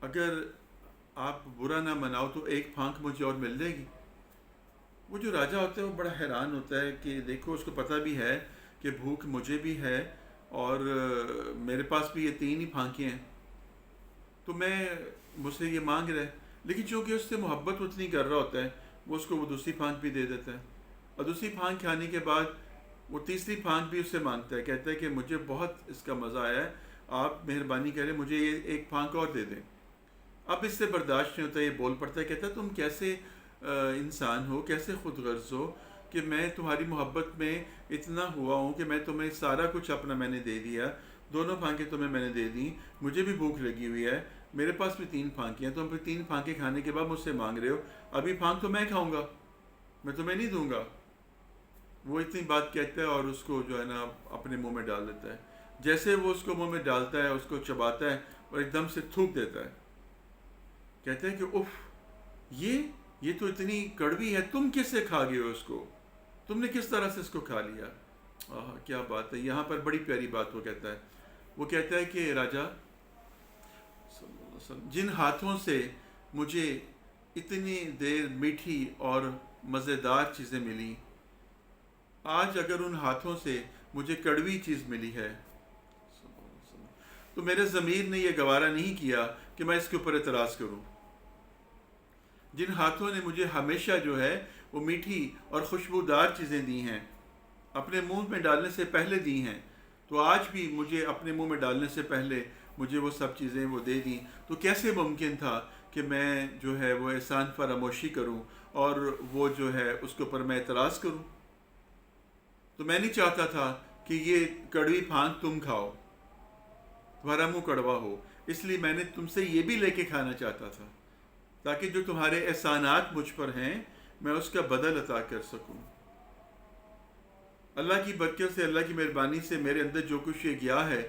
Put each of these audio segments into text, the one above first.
اگر آپ برا نہ مناؤ تو ایک پھانک مجھے اور مل جائے گی. وہ جو راجہ ہوتا ہے وہ بڑا حیران ہوتا ہے کہ دیکھو اس کو پتہ بھی ہے کہ بھوک مجھے بھی ہے اور میرے پاس بھی یہ 3 ہی پھانکیں ہیں، تو میں مجھ سے یہ مانگ رہا ہے. لیکن چونکہ اس سے محبت اتنی کر رہا ہوتا ہے وہ اس کو وہ دوسری پھانک بھی دے دیتا ہے، اور دوسری پھانک کھانے کے بعد وہ تیسری پھانک بھی اس سے مانگتا ہے، کہتا ہے کہ مجھے بہت اس کا مزہ آیا ہے، آپ مہربانی کریں مجھے یہ ایک پھانک اور دے دیں. اب اس سے برداشت نہیں ہوتا، یہ بول پڑتا ہے، کہتا ہے تم کیسے انسان ہو، کیسے خود غرض ہو کہ میں تمہاری محبت میں اتنا ہوا ہوں کہ میں تمہیں سارا کچھ اپنا میں نے دے دیا، دونوں پھانکیں تمہیں میں نے دے دیں، مجھے بھی بھوک لگی ہوئی ہے، میرے پاس بھی 3 پھانکیں ہیں، تم پھر 3 پھانکیں کھانے کے بعد مجھ سے مانگ رہے ہو، ابھی پھانک تو میں کھاؤں گا، میں تمہیں نہیں دوں گا. وہ اتنی بات کہتا ہے اور اس کو جو ہے نا اپنے منہ میں ڈال دیتا ہے. جیسے وہ اس کو منہ میں ڈالتا ہے اس کو چباتا ہے اور ایک دم سے تھوک دیتا ہے. کہتے ہیں کہ اف، یہ تو اتنی کڑوی ہے، تم کس سے کھا گئے ہو اس کو، تم نے کس طرح سے اس کو کھا لیا. کیا بات ہے. یہاں پر بڑی پیاری بات وہ کہتا ہے. وہ کہتا ہے کہ راجا صلی اللہ علیہ وسلم، جن ہاتھوں سے مجھے اتنی دیر میٹھی اور مزیدار چیزیں ملی، آج اگر ان ہاتھوں سے مجھے کڑوی چیز ملی ہے تو میرے ضمیر نے یہ گوارا نہیں کیا کہ میں اس کے اوپر اعتراض کروں. جن ہاتھوں نے مجھے ہمیشہ جو ہے وہ میٹھی اور خوشبودار چیزیں دی ہیں، اپنے منہ میں ڈالنے سے پہلے دی ہیں، تو آج بھی مجھے اپنے منہ میں ڈالنے سے پہلے مجھے وہ سب چیزیں وہ دے دیں، تو کیسے ممکن تھا کہ میں جو ہے وہ احسان فراموشی کروں اور وہ جو ہے اس کے اوپر میں اعتراض کروں. تو میں نہیں چاہتا تھا کہ یہ کڑوی پھانک تم کھاؤ، تمہارا منہ کڑوا ہو، اس لیے میں نے تم سے یہ بھی لے کے کھانا چاہتا تھا تاکہ جو تمہارے احسانات مجھ پر ہیں میں اس کا بدل عطا کر سکوں. اللہ کی برکت سے، اللہ کی مہربانی سے میرے اندر جو کچھ یہ گیا ہے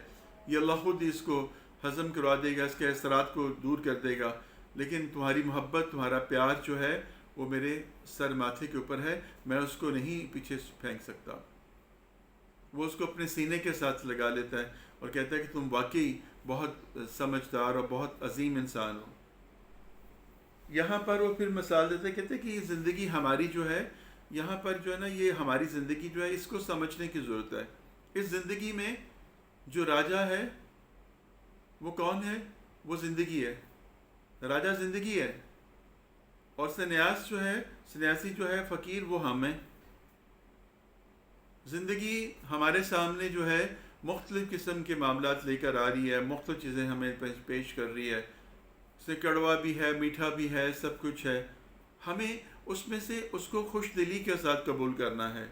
یہ اللہ خود اس کو ہضم کروا دے گا، اس کے اثرات کو دور کر دے گا. لیکن تمہاری محبت، تمہارا پیار جو ہے وہ میرے سر ماتھے کے اوپر ہے، میں اس کو نہیں پیچھے پھینک سکتا. وہ اس کو اپنے سینے کے ساتھ لگا لیتا ہے اور کہتا ہے کہ تم واقعی بہت سمجھدار اور بہت عظیم انسان ہو. یہاں پر وہ پھر مثال دیتے ہیں، کہتے ہیں کہ یہ زندگی ہماری جو ہے، یہاں پر جو ہے نا یہ ہماری زندگی جو ہے اس کو سمجھنے کی ضرورت ہے. اس زندگی میں جو راجہ ہے وہ کون ہے؟ وہ زندگی ہے. راجہ زندگی ہے، اور سنیاس جو ہے، سنیاسی جو ہے، فقیر، وہ ہم ہیں. زندگی ہمارے سامنے جو ہے مختلف قسم کے معاملات لے کر آ رہی ہے، مختلف چیزیں ہمیں پیش کر رہی ہے. اس سے کڑوا بھی ہے، میٹھا بھی ہے، سب کچھ ہے. ہمیں اس میں سے اس کو خوش دلی کے ساتھ قبول کرنا ہے،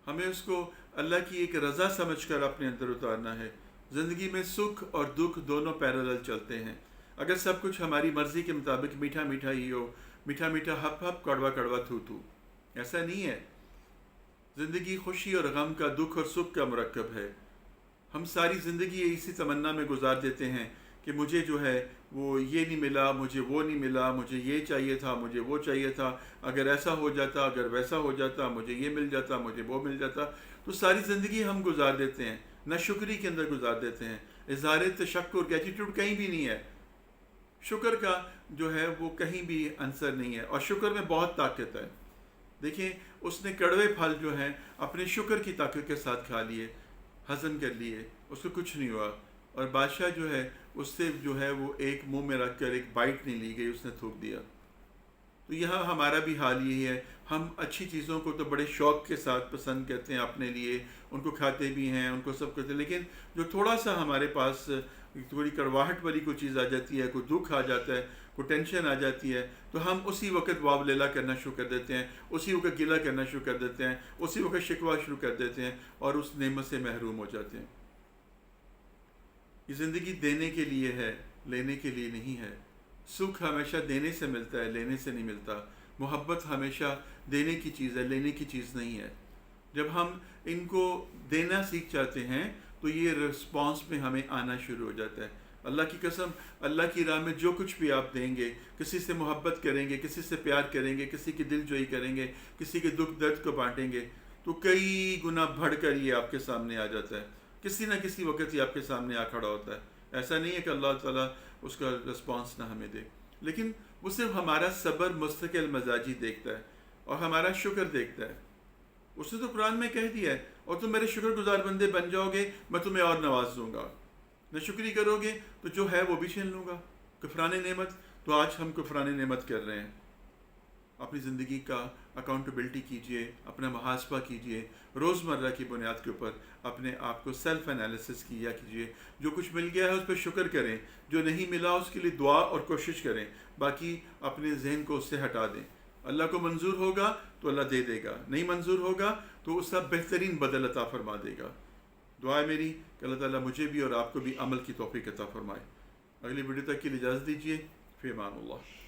ہمیں اس کو اللہ کی ایک رضا سمجھ کر اپنے اندر اتارنا ہے. زندگی میں سکھ اور دکھ دونوں پیرالل چلتے ہیں. اگر سب کچھ ہماری مرضی کے مطابق میٹھا میٹھا ہی ہو، میٹھا میٹھا ہپ ہپ، کڑوا کڑوا تھو تھو، ایسا نہیں ہے. زندگی خوشی اور غم کا، دکھ اور سکھ کا مرکب ہے. ہم ساری زندگی اسی تمنا میں گزار دیتے ہیں کہ مجھے جو ہے وہ یہ نہیں ملا، مجھے وہ نہیں ملا، مجھے یہ چاہیے تھا، مجھے وہ چاہیے تھا، اگر ایسا ہو جاتا، اگر ویسا ہو جاتا، مجھے یہ مل جاتا، مجھے وہ مل جاتا. تو ساری زندگی ہم گزار دیتے ہیں ناشکری کے اندر گزار دیتے ہیں. اظہار تشکر، گریٹیٹیوڈ کہیں بھی نہیں ہے. شکر کا جو ہے وہ کہیں بھی عنصر نہیں ہے، اور شکر میں بہت طاقت ہے. دیکھیں اس نے کڑوے پھل جو ہیں اپنے شکر کی طاقت کے ساتھ کھا لیے، ہضم کر لیے، اس کو کچھ نہیں ہوا. اور بادشاہ جو ہے اس سے جو ہے وہ ایک منہ میں رکھ کر ایک بائٹ نہیں لی گئی، اس نے تھوک دیا. تو یہاں ہمارا بھی حال یہی ہے. ہم اچھی چیزوں کو تو بڑے شوق کے ساتھ پسند کرتے ہیں اپنے لیے، ان کو کھاتے بھی ہیں، ان کو سب کرتے ہیں، لیکن جو تھوڑا سا ہمارے پاس تھوڑی کڑواہٹ والی کوئی چیز آ جاتی ہے، کوئی دکھ آ جاتا ہے، کوئی ٹینشن آ جاتی ہے، تو ہم اسی وقت واو لیلا کرنا شروع کر دیتے ہیں، اسی وقت گلہ کرنا شروع کر دیتے ہیں، اسی وقت شکوہ شروع کر دیتے ہیں اور اس نعمت سے محروم ہو جاتے ہیں. یہ زندگی دینے کے لیے ہے، لینے کے لیے نہیں ہے. سکھ ہمیشہ دینے سے ملتا ہے، لینے سے نہیں ملتا. محبت ہمیشہ دینے کی چیز ہے، لینے کی چیز نہیں ہے. جب ہم ان کو دینا سیکھ جاتے ہیں تو یہ رسپانس میں ہمیں آنا شروع ہو جاتا ہے. اللہ کی قسم، اللہ کی راہ میں جو کچھ بھی آپ دیں گے، کسی سے محبت کریں گے، کسی سے پیار کریں گے، کسی کی دل جوئی کریں گے، کسی کے دکھ درد کو بانٹیں گے، تو کئی گنا بڑھ کر یہ آپ کے سامنے آ جاتا ہے. کسی نہ کسی وقت یہ آپ کے سامنے آ کھڑا ہوتا ہے. ایسا نہیں ہے کہ اللہ تعالیٰ اس کا رسپانس نہ ہمیں دے، لیکن وہ صرف ہمارا صبر مستقل مزاجی دیکھتا ہے اور ہمارا شکر دیکھتا ہے. اس نے تو قرآن میں کہہ دیا ہے، اور تم میرے شکر گزار بندے بن جاؤ گے میں تمہیں اور نواز دوں گا. نہ شکری کرو گے تو جو ہے وہ بھی چھین لوں گا. کفران نعمت، تو آج ہم کفران نعمت کر رہے ہیں. اپنی زندگی کا اکاؤنٹیبلٹی کیجئے، اپنا محاسبہ کیجئے، روزمرہ کی بنیاد کے اوپر اپنے آپ کو سیلف انالیسس کیا کیجئے. جو کچھ مل گیا ہے اس پہ شکر کریں، جو نہیں ملا اس کے لیے دعا اور کوشش کریں، باقی اپنے ذہن کو اس سے ہٹا دیں. اللہ کو منظور ہوگا تو اللہ دے دے گا، نہیں منظور ہوگا تو اس کا بہترین بدل عطا فرما دے گا. دعا ہے میری کہ اللہ تعالیٰ مجھے بھی اور آپ کو بھی عمل کی توفیق عطا فرمائے. اگلی ویڈیو تک کے لیے اجازت دیجیے. فی امان اللہ.